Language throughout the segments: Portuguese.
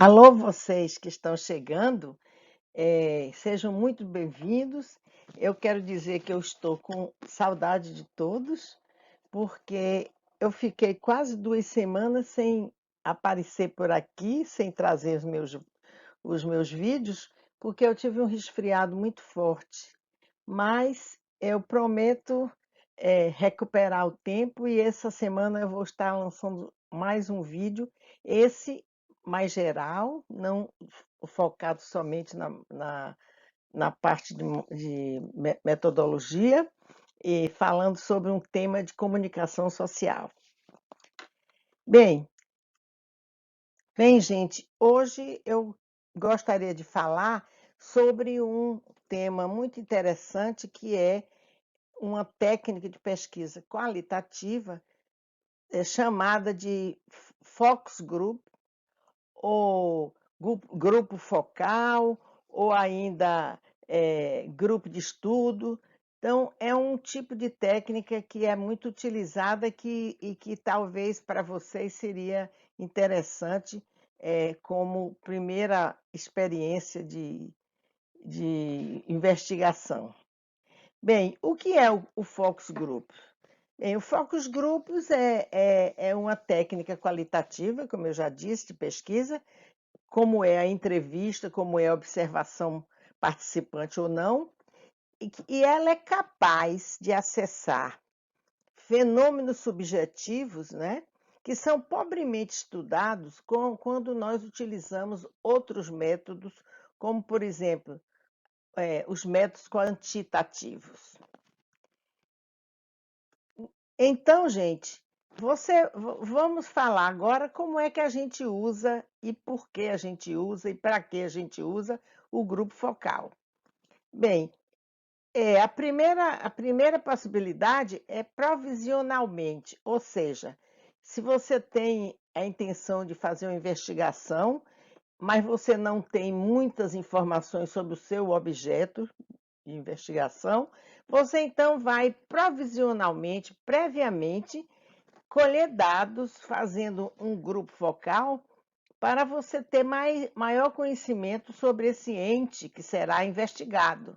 Alô, vocês que estão chegando, sejam muito bem-vindos. Eu quero dizer que eu estou com saudade de todos, porque eu fiquei quase 2 semanas sem aparecer por aqui, sem trazer os meus vídeos, porque eu tive um resfriado muito forte. Mas eu prometo, recuperar o tempo e essa semana eu vou estar lançando mais um vídeo, esse mais geral, não focado somente na parte de metodologia e falando sobre um tema de comunicação social. Bem, gente, hoje eu gostaria de falar sobre um tema muito interessante que é uma técnica de pesquisa qualitativa chamada de focus group, ou grupo focal, ou ainda grupo de estudo. Então, é um tipo de técnica que é muito utilizada e que talvez para vocês seria interessante como primeira experiência de investigação. Bem, o que é o Focus Group? Bem, o Focus Groups é uma técnica qualitativa, como eu já disse, de pesquisa, como é a entrevista, como é a observação participante ou não, e ela é capaz de acessar fenômenos subjetivos, né, que são pobremente estudados quando nós utilizamos outros métodos, como, por exemplo, os métodos quantitativos. Então, gente, vamos falar agora como é que a gente usa e por que a gente usa e para que a gente usa o grupo focal. Bem, a primeira possibilidade é provisionalmente, ou seja, se você tem a intenção de fazer uma investigação, mas você não tem muitas informações sobre o seu objeto de investigação, você então vai provisionalmente, previamente, colher dados, fazendo um grupo focal, para você ter maior conhecimento sobre esse ente que será investigado.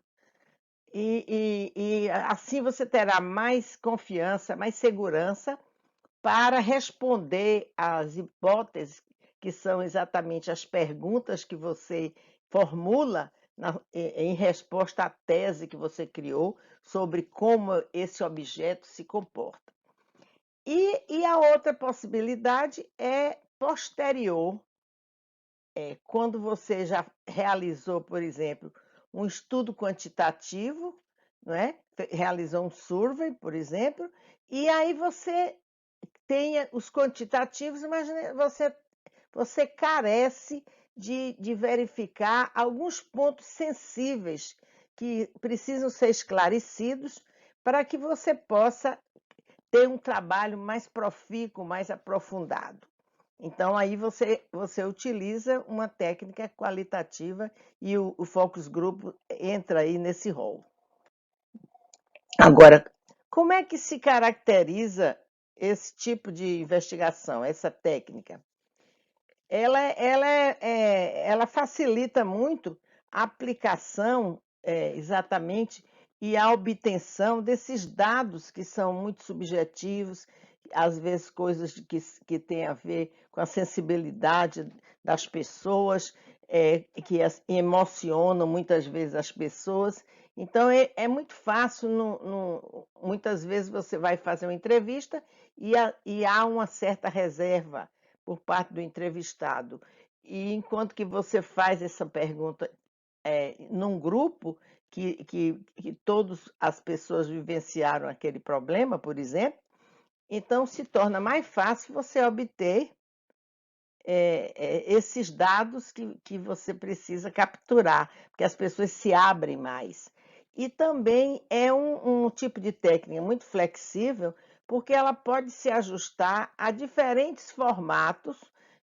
E assim você terá mais confiança, mais segurança para responder às hipóteses, que são exatamente as perguntas que você formula em resposta à tese que você criou sobre como esse objeto se comporta. E a outra possibilidade é posterior, quando você já realizou, por exemplo, um estudo quantitativo, não é? Realizou um survey, por exemplo, e aí você tem os quantitativos, mas você carece de verificar alguns pontos sensíveis que precisam ser esclarecidos para que você possa ter um trabalho mais profícuo, mais aprofundado. Então, aí você utiliza uma técnica qualitativa e o focus group entra aí nesse rol. Agora, como é que se caracteriza esse tipo de investigação, essa técnica? Ela facilita muito a aplicação, exatamente, e a obtenção desses dados que são muito subjetivos, às vezes coisas que têm a ver com a sensibilidade das pessoas, que emocionam muitas vezes as pessoas. Então, é muito fácil, muitas vezes você vai fazer uma entrevista e há uma certa reserva por parte do entrevistado. E enquanto que você faz essa pergunta num grupo que todas as pessoas vivenciaram aquele problema, por exemplo, então se torna mais fácil você obter esses dados que você precisa capturar, porque as pessoas se abrem mais. E também é um tipo de técnica muito flexível, porque ela pode se ajustar a diferentes formatos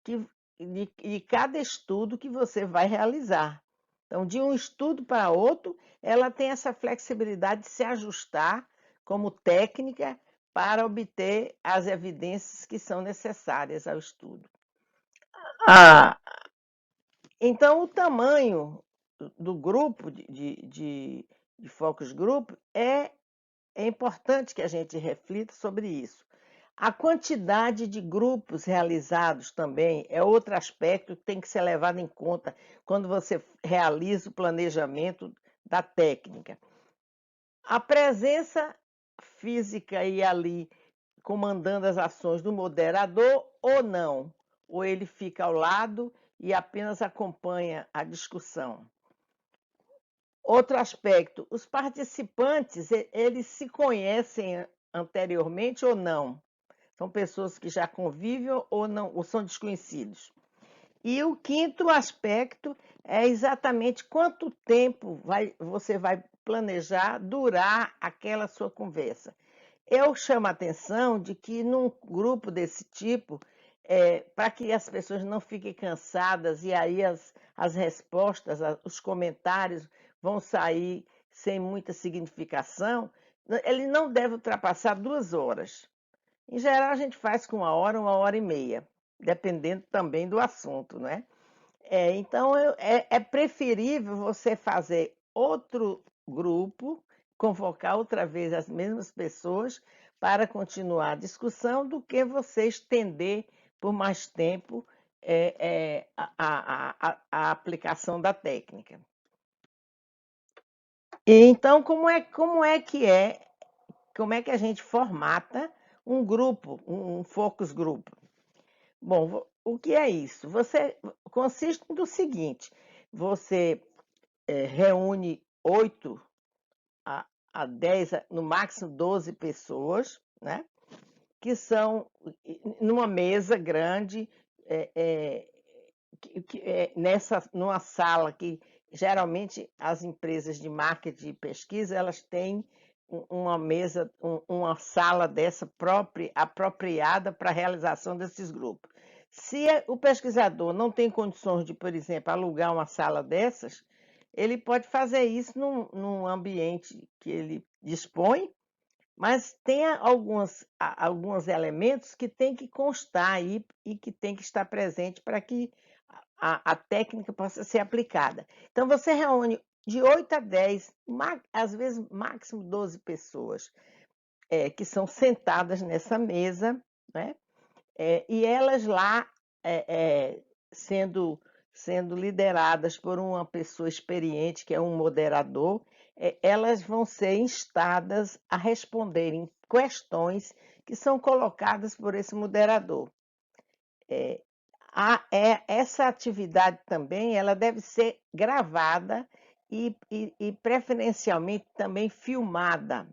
de cada estudo que você vai realizar. Então, de um estudo para outro, ela tem essa flexibilidade de se ajustar como técnica para obter as evidências que são necessárias ao estudo. A, Então, o tamanho do grupo de focus group é importante que a gente reflita sobre isso. A quantidade de grupos realizados também é outro aspecto que tem que ser levado em conta quando você realiza o planejamento da técnica. A presença física aí ali comandando as ações do moderador ou não, ou ele fica ao lado e apenas acompanha a discussão. Outro aspecto, os participantes, eles se conhecem anteriormente ou não? São pessoas que já convivem ou não, ou são desconhecidos. E o quinto aspecto é exatamente quanto tempo você vai planejar durar aquela sua conversa. Eu chamo a atenção de que num grupo desse tipo, para que as pessoas não fiquem cansadas e aí as respostas, os comentários vão sair sem muita significação, ele não deve ultrapassar 2 horas. Em geral, a gente faz com 1 hora e meia, dependendo também do assunto, né? Então, é preferível você fazer outro grupo, convocar outra vez as mesmas pessoas para continuar a discussão, do que você estender por mais tempo a aplicação da técnica. E então, como é que a gente formata um grupo, um focus group? Bom, o que é isso? Consiste no seguinte: você reúne 8 a 10, no máximo 12 pessoas, né? Que são numa mesa grande, é, é, numa sala que geralmente as empresas de marketing e pesquisa elas têm uma mesa, uma sala dessa própria, apropriada para a realização desses grupos. Se o pesquisador não tem condições de, por exemplo, alugar uma sala dessas, ele pode fazer isso num ambiente que ele dispõe, mas tem alguns elementos que tem que constar aí e que tem que estar presente para que a técnica possa ser aplicada. Então, você reúne de 8 a 10, às vezes máximo 12 pessoas, que são sentadas nessa mesa, né? E elas lá sendo, sendo lideradas por uma pessoa experiente, que é um moderador, elas vão ser instadas a responderem questões que são colocadas por esse moderador. Essa atividade também ela deve ser gravada e preferencialmente também filmada.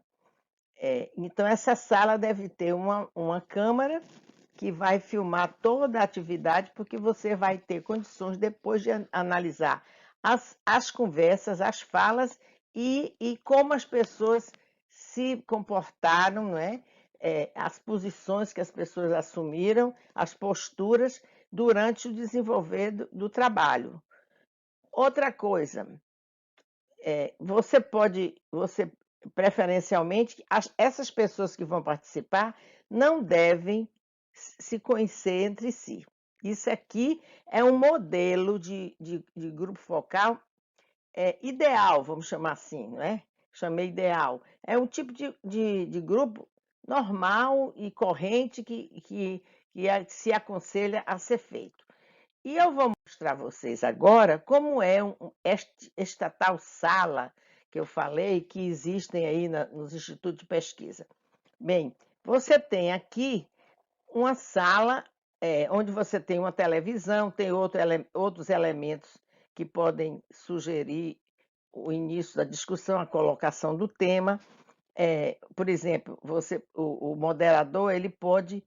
Então, essa sala deve ter uma câmera que vai filmar toda a atividade, porque você vai ter condições depois de analisar as conversas, as falas e como as pessoas se comportaram, não é? As posições que as pessoas assumiram, as posturas durante o desenvolver do trabalho. Outra coisa, você preferencialmente, essas pessoas que vão participar não devem se conhecer entre si. Isso aqui é um modelo de grupo focal ideal, vamos chamar assim, não é? Chamei ideal. É um tipo de grupo normal e corrente que se aconselha a ser feito. E eu vou mostrar a vocês agora como é esta tal sala que eu falei que existem aí nos institutos de pesquisa. Bem, você tem aqui uma sala onde você tem uma televisão, tem outros elementos que podem sugerir o início da discussão, a colocação do tema. Por exemplo, o moderador ele pode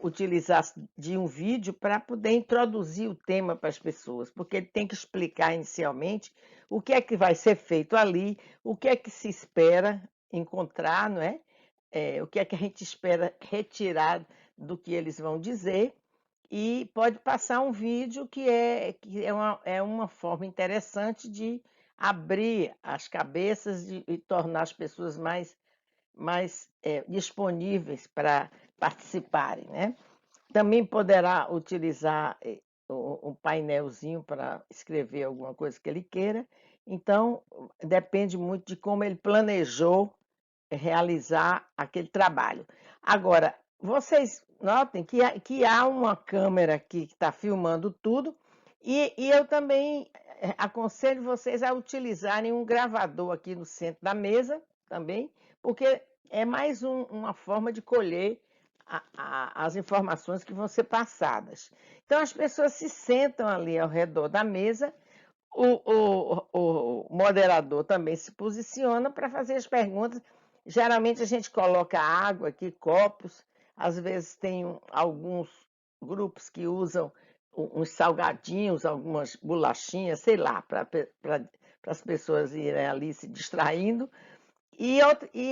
utilizar de um vídeo para poder introduzir o tema para as pessoas, porque ele tem que explicar inicialmente o que é que vai ser feito ali, o que é que se espera encontrar, não é? O que é que a gente espera retirar do que eles vão dizer, e pode passar um vídeo que é uma forma interessante de abrir as cabeças e tornar as pessoas mais disponíveis para participarem, né? Também poderá utilizar um painelzinho para escrever alguma coisa que ele queira. Então, depende muito de como ele planejou realizar aquele trabalho. Agora, vocês notem que há uma câmera aqui que está filmando tudo, e eu também aconselho vocês a utilizarem um gravador aqui no centro da mesa também, porque é mais uma forma de colher as informações que vão ser passadas. Então, as pessoas se sentam ali ao redor da mesa, o moderador também se posiciona para fazer as perguntas. Geralmente a gente coloca água aqui, copos, às vezes tem alguns grupos que usam uns salgadinhos, algumas bolachinhas, sei lá, para as pessoas irem ali se distraindo. E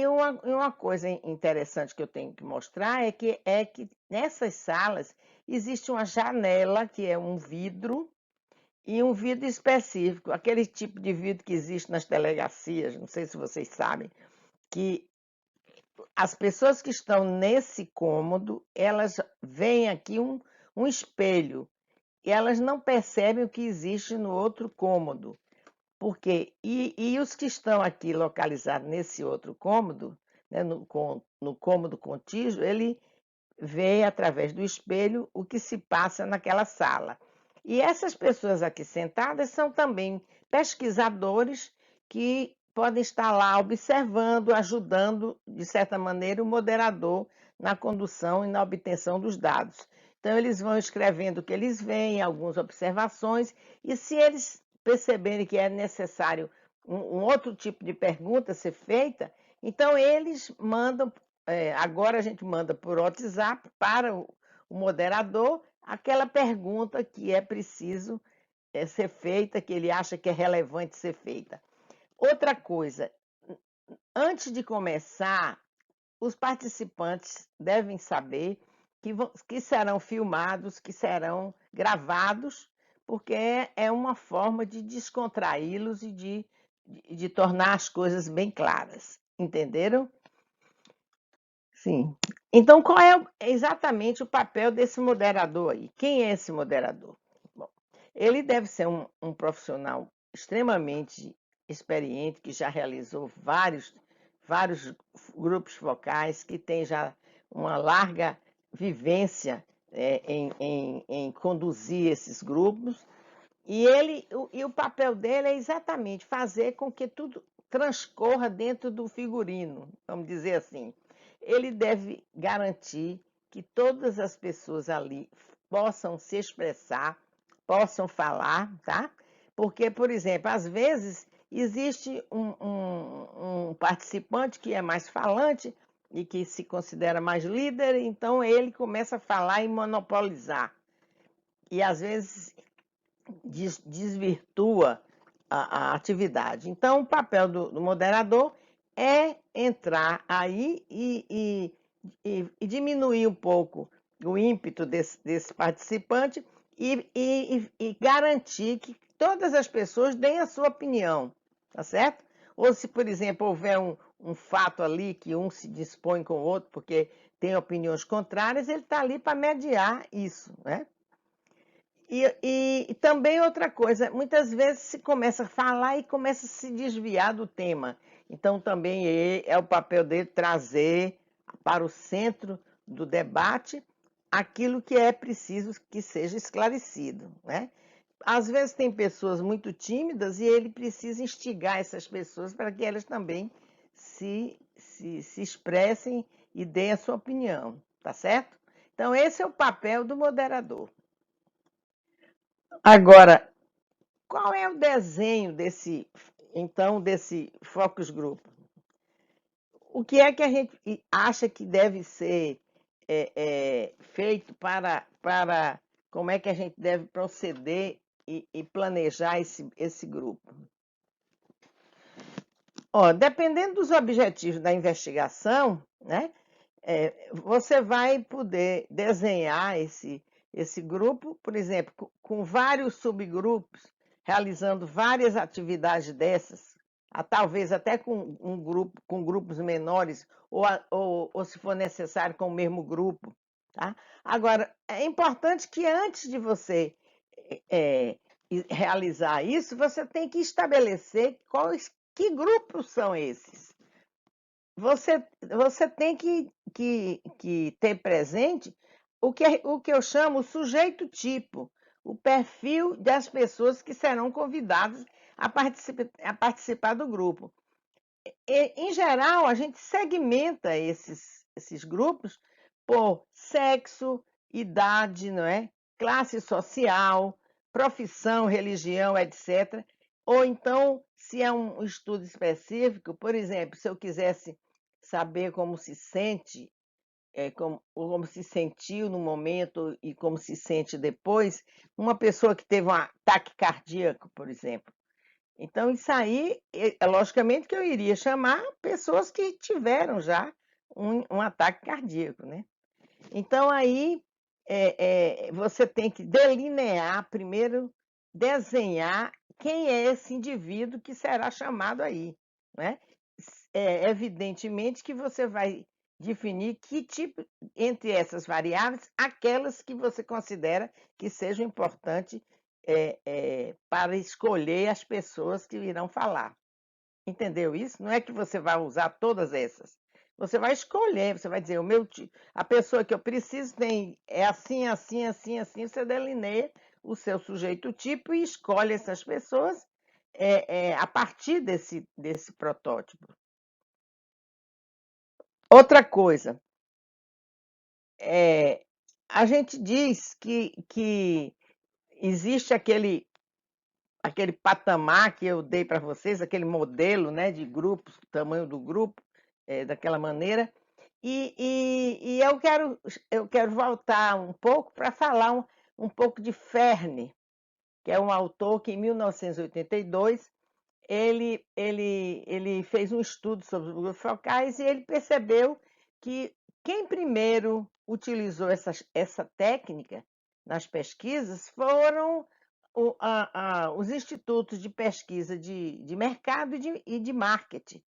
uma coisa interessante que eu tenho que mostrar é que nessas salas existe uma janela, que é um vidro, e um vidro específico, aquele tipo de vidro que existe nas delegacias, não sei se vocês sabem, que as pessoas que estão nesse cômodo, elas veem aqui um espelho, e elas não percebem o que existe no outro cômodo. Porque, e os que estão aqui localizados nesse outro cômodo, né, no cômodo contígio, ele vê através do espelho o que se passa naquela sala. E essas pessoas aqui sentadas são também pesquisadores que podem estar lá observando, ajudando, de certa maneira, o moderador na condução e na obtenção dos dados. Então, eles vão escrevendo o que eles veem, algumas observações, e se eles perceberem que é necessário um outro tipo de pergunta ser feita, então eles mandam. Agora a gente manda por WhatsApp para o moderador aquela pergunta que é preciso ser feita, que ele acha que é relevante ser feita. Outra coisa, antes de começar, os participantes devem saber que serão filmados, que serão gravados, porque é uma forma de descontraí-los e de tornar as coisas bem claras. Entenderam? Sim. Então, qual é exatamente o papel desse moderador aí? Quem é esse moderador? Bom, ele deve ser um profissional extremamente experiente, que já realizou vários grupos focais, que tem já uma larga vivência em conduzir esses grupos. E o papel dele é exatamente fazer com que tudo transcorra dentro do figurino, vamos dizer assim. Ele deve garantir que todas as pessoas ali possam se expressar, possam falar, tá? Porque, por exemplo, às vezes existe um participante que é mais falante e que se considera mais líder, então ele começa a falar e monopolizar. E às vezes desvirtua a atividade. Então, o papel do moderador é entrar aí e diminuir um pouco o ímpeto desse participante e garantir que todas as pessoas deem a sua opinião, tá certo? Ou se, por exemplo, houver um fato ali que um se dispõe com o outro porque tem opiniões contrárias, ele está ali para mediar isso, né? E também outra coisa, muitas vezes se começa a falar e começa a se desviar do tema. Então, também é o papel dele trazer para o centro do debate aquilo que é preciso que seja esclarecido, né? Às vezes tem pessoas muito tímidas e ele precisa instigar essas pessoas para que elas também se expressem e deem a sua opinião, tá certo? Então, esse é o papel do moderador. Agora, qual é o desenho desse focus group? O que é que a gente acha que deve ser feito para como é que a gente deve proceder e planejar esse grupo? Ó, dependendo dos objetivos da investigação, né, você vai poder desenhar esse grupo, por exemplo, com vários subgrupos, realizando várias atividades dessas, talvez até com grupos menores, ou se for necessário, com o mesmo grupo. Tá? Agora, é importante que antes de você realizar isso, você tem que estabelecer que grupos são esses. Você tem que ter presente o que eu chamo o sujeito tipo, o perfil das pessoas que serão convidadas a participar do grupo. Em geral, a gente segmenta esses grupos por sexo, idade, não é? Classe social, profissão, religião, etc. Ou então, se é um estudo específico, por exemplo, se eu quisesse saber como se sente, como se sentiu no momento e como se sente depois, uma pessoa que teve um ataque cardíaco, por exemplo. Então, isso aí, logicamente que eu iria chamar pessoas que tiveram já um ataque cardíaco, né? Então, aí você tem que delinear, primeiro, desenhar quem é esse indivíduo que será chamado aí, né? Evidentemente que você vai definir que tipo, entre essas variáveis, aquelas que você considera que sejam importantes para escolher as pessoas que irão falar. Entendeu isso? Não é que você vai usar todas essas. Você vai escolher, você vai dizer, a pessoa que eu preciso é assim, assim, assim, assim. Você delineia o seu sujeito tipo e escolhe essas pessoas a partir desse protótipo. Outra coisa, a gente diz que existe aquele patamar que eu dei para vocês, aquele modelo, né, de grupos, o tamanho do grupo, daquela maneira. E eu quero voltar um pouco para falar um pouco de Ferne, que é um autor que, em 1982, ele fez um estudo sobre os grupos focais e ele percebeu que quem primeiro utilizou essa técnica nas pesquisas foram os institutos de pesquisa de mercado e de marketing,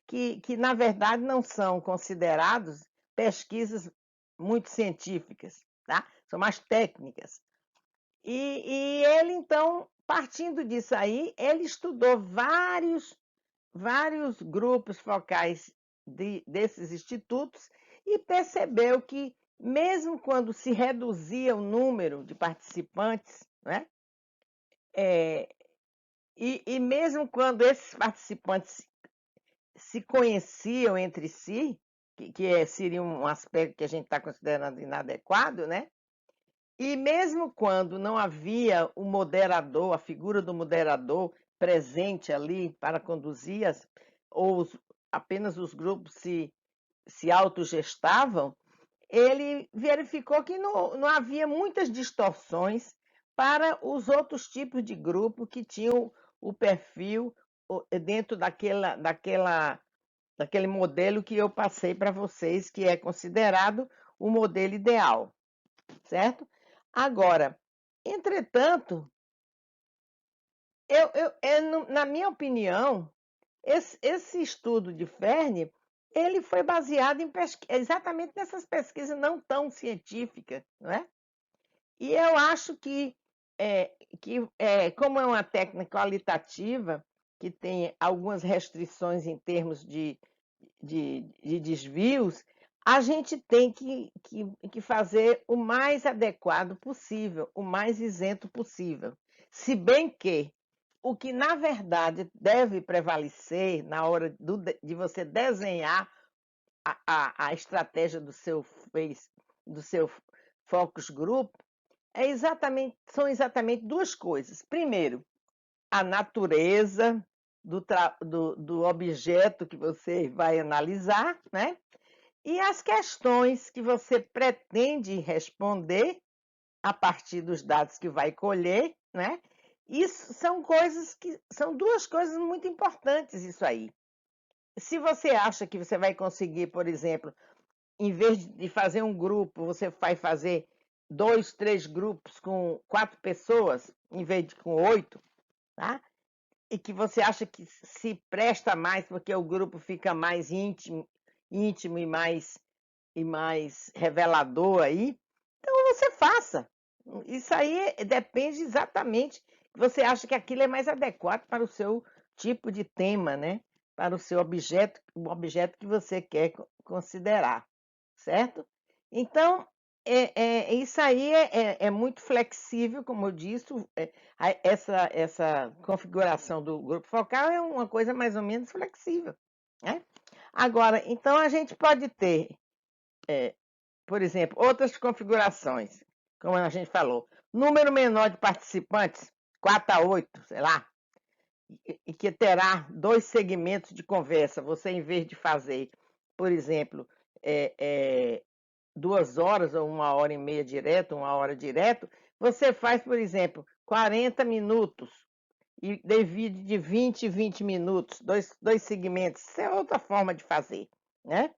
que, na verdade, não são considerados pesquisas muito científicas, tá? São mais técnicas. E ele, então, partindo disso aí, ele estudou vários grupos focais desses institutos e percebeu que, mesmo quando se reduzia o número de participantes, né, e mesmo quando esses participantes se conheciam entre si, que seria um aspecto que a gente está considerando inadequado, né? E mesmo quando não havia o moderador, a figura do moderador presente ali para conduzir, ou apenas os grupos se autogestavam, ele verificou que não havia muitas distorções para os outros tipos de grupo que tinham o perfil dentro daquele modelo que eu passei para vocês, que é considerado o modelo ideal, certo? Agora, entretanto, na minha opinião, esse estudo de Ferne, ele foi baseado exatamente nessas pesquisas não tão científicas, não é? E eu acho como é uma técnica qualitativa, que tem algumas restrições em termos de desvios, a gente tem que fazer o mais adequado possível, o mais isento possível. Se bem que o que, na verdade, deve prevalecer na hora de você desenhar a estratégia do seu focus group, são exatamente duas coisas. Primeiro, a natureza do objeto que você vai analisar, né? E as questões que você pretende responder a partir dos dados que vai colher, né? Isso são duas coisas muito importantes isso aí. Se você acha que você vai conseguir, por exemplo, em vez de fazer um grupo, você vai fazer 2, 3 grupos com 4 pessoas, em vez de com 8, tá? E que você acha que se presta mais porque o grupo fica mais íntimo e mais revelador aí, então você faça. Isso aí depende exatamente, você acha que aquilo é mais adequado para o seu tipo de tema, né? Para o seu objeto, o objeto que você quer considerar, certo? Então, isso aí é muito flexível, como eu disse, essa configuração do grupo focal é uma coisa mais ou menos flexível, né? Agora, então a gente pode ter, por exemplo, outras configurações, como a gente falou, número menor de participantes, 4 a 8, sei lá, e que terá 2 segmentos de conversa. Você, em vez de fazer, por exemplo, é, é, 2 horas ou 1 hora e meia direto, 1 hora direto, você faz, por exemplo, 40 minutos e divide de 20 em 20 minutos, dois segmentos. Isso é outra forma de fazer, né?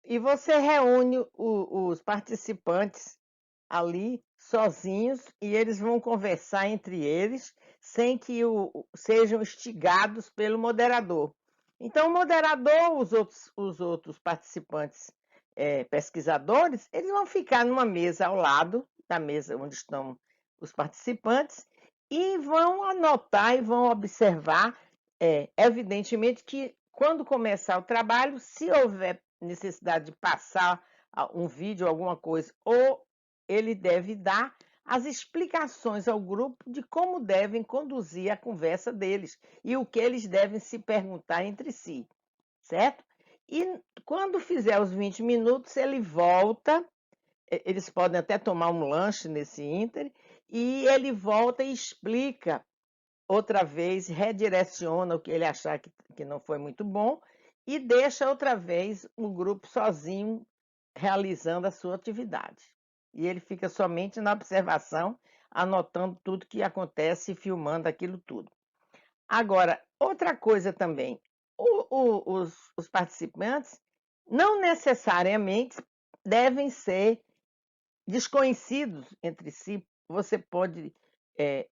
E você reúne os participantes ali sozinhos e eles vão conversar entre eles sem que sejam instigados pelo moderador. Então, o moderador, os outros participantes pesquisadores, eles vão ficar numa mesa ao lado da mesa onde estão os participantes e vão anotar e vão observar, evidentemente que quando começar o trabalho, se houver necessidade de passar um vídeo, alguma coisa, ou ele deve dar as explicações ao grupo de como devem conduzir a conversa deles e o que eles devem se perguntar entre si, certo? E quando fizer os 20 minutos, ele volta, eles podem até tomar um lanche nesse ínter, e ele volta e explica outra vez, redireciona o que ele achar que não foi muito bom e deixa outra vez o grupo sozinho realizando a sua atividade. E ele fica somente na observação, anotando tudo que acontece e filmando aquilo tudo. Agora, outra coisa também, os participantes não necessariamente devem ser desconhecidos entre si. Você pode,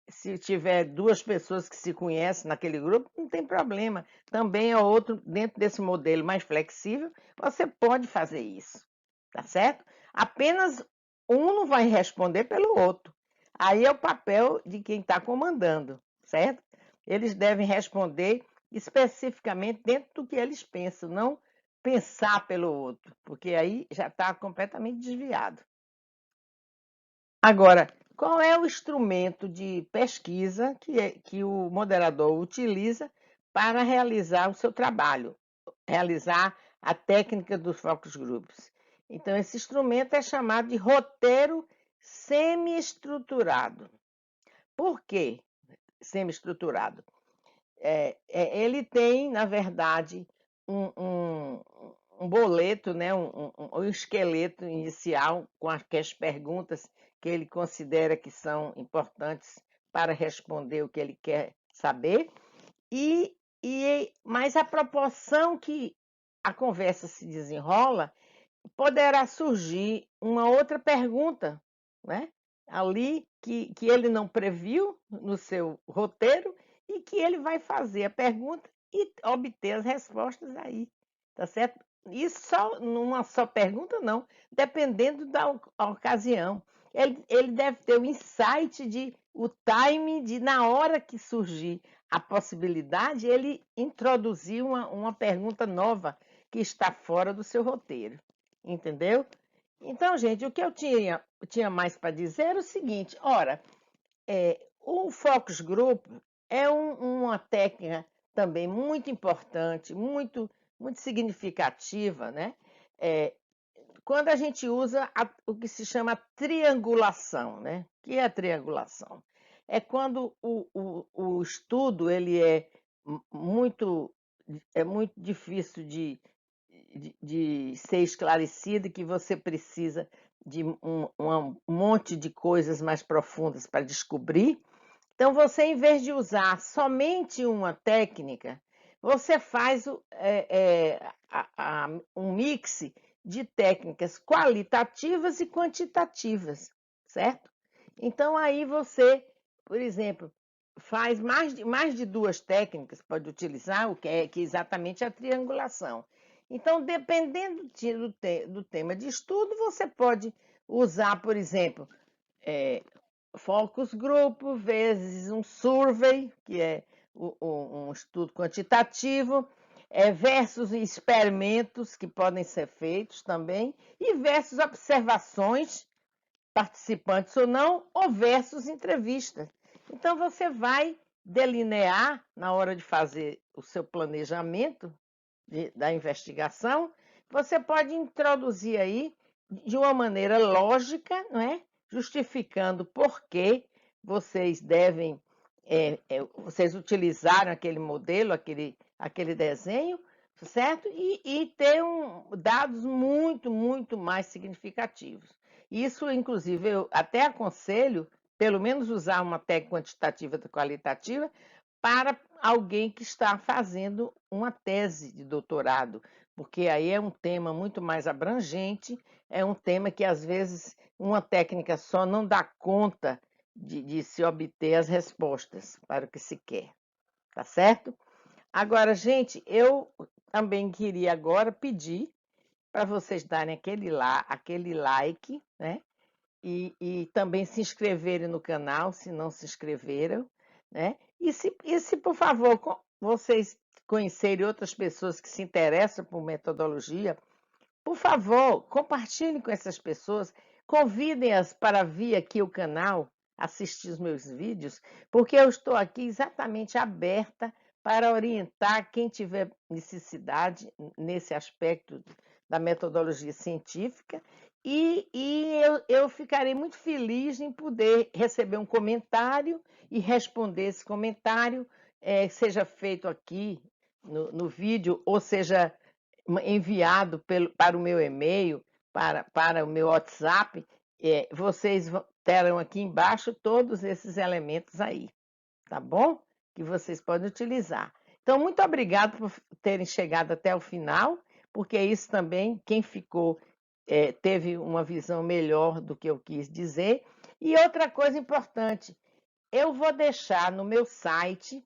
se tiver 2 pessoas que se conhecem naquele grupo, não tem problema. Também é outro, dentro desse modelo mais flexível, você pode fazer isso, tá certo? Apenas um não vai responder pelo outro. Aí é o papel de quem está comandando, certo? Eles devem responder especificamente dentro do que eles pensam, não pensar pelo outro, porque aí já está completamente desviado. Agora, qual é o instrumento de pesquisa que o moderador utiliza para realizar o seu trabalho, realizar a técnica dos focus groups? Então, esse instrumento é chamado de roteiro semi-estruturado. Por quê semi-estruturado? Ele tem, na verdade, um boleto, né? Um esqueleto inicial com aquelas perguntas que ele considera que são importantes para responder o que ele quer saber, mas a proporção que a conversa se desenrola, poderá surgir uma outra pergunta, né? Ali que ele não previu no seu roteiro e que ele vai fazer a pergunta e obter as respostas aí, tá certo? Isso só numa só pergunta, não, dependendo da ocasião. Ele deve ter o insight o time de, na hora que surgir a possibilidade, ele introduzir uma pergunta nova que está fora do seu roteiro. Entendeu? Então, gente, o que eu tinha mais para dizer era o seguinte: ora, o Focus Group é uma técnica também muito importante, muito significativa, né? Quando a gente usa o que se chama triangulação, né? O que é a triangulação? É quando o estudo ele muito, é muito difícil de ser esclarecido, que você precisa de um monte de coisas mais profundas para descobrir. Então, você, em vez de usar somente uma técnica, você faz um mix de técnicas qualitativas e quantitativas, certo? Então, aí você, por exemplo, faz mais de 2 técnicas, pode utilizar, o que é exatamente a triangulação. Então, dependendo do tema de estudo, você pode usar, por exemplo, focus group vezes um survey, que é um estudo quantitativo, versus experimentos que podem ser feitos também, e versus observações, participantes ou versus entrevistas. Então, você vai delinear, na hora de fazer o seu planejamento da investigação, você pode introduzir aí de uma maneira lógica, não é? Justificando por que vocês devem, vocês utilizaram aquele modelo, aquele desenho, certo? E ter dados muito, muito mais significativos. Isso, inclusive, eu até aconselho, pelo menos, usar uma técnica quantitativa e qualitativa para alguém que está fazendo uma tese de doutorado, porque aí é um tema muito mais abrangente, é um tema que, às vezes, uma técnica só não dá conta de se obter as respostas para o que se quer, tá certo? Agora, gente, eu também queria agora pedir para vocês darem aquele like, né? E também se inscreverem no canal, se não se inscreveram, né? E se por favor, vocês conhecerem outras pessoas que se interessam por metodologia, por favor, compartilhem com essas pessoas, convidem-as para vir aqui ao canal, assistir os meus vídeos, porque eu estou aqui exatamente aberta para orientar quem tiver necessidade nesse aspecto da metodologia científica, e eu ficarei muito feliz em poder receber um comentário e responder esse comentário, seja feito aqui no vídeo, ou seja enviado para o meu e-mail, para o meu WhatsApp. Vocês terão aqui embaixo todos esses elementos aí, tá bom? Que vocês podem utilizar. Então, muito obrigado por terem chegado até o final, porque isso também, quem ficou, teve uma visão melhor do que eu quis dizer. E outra coisa importante, eu vou deixar no meu site,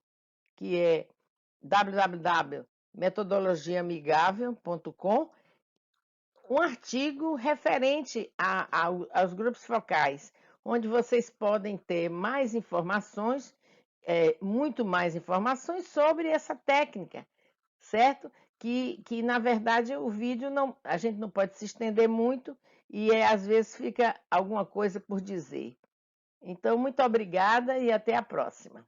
que é www.metodologiaamigável.com, um artigo referente aos grupos focais, onde vocês podem ter mais informações, muito mais informações sobre essa técnica, certo? Que na verdade o vídeo não, a gente não pode se estender muito e às vezes fica alguma coisa por dizer. Então, muito obrigada e até a próxima.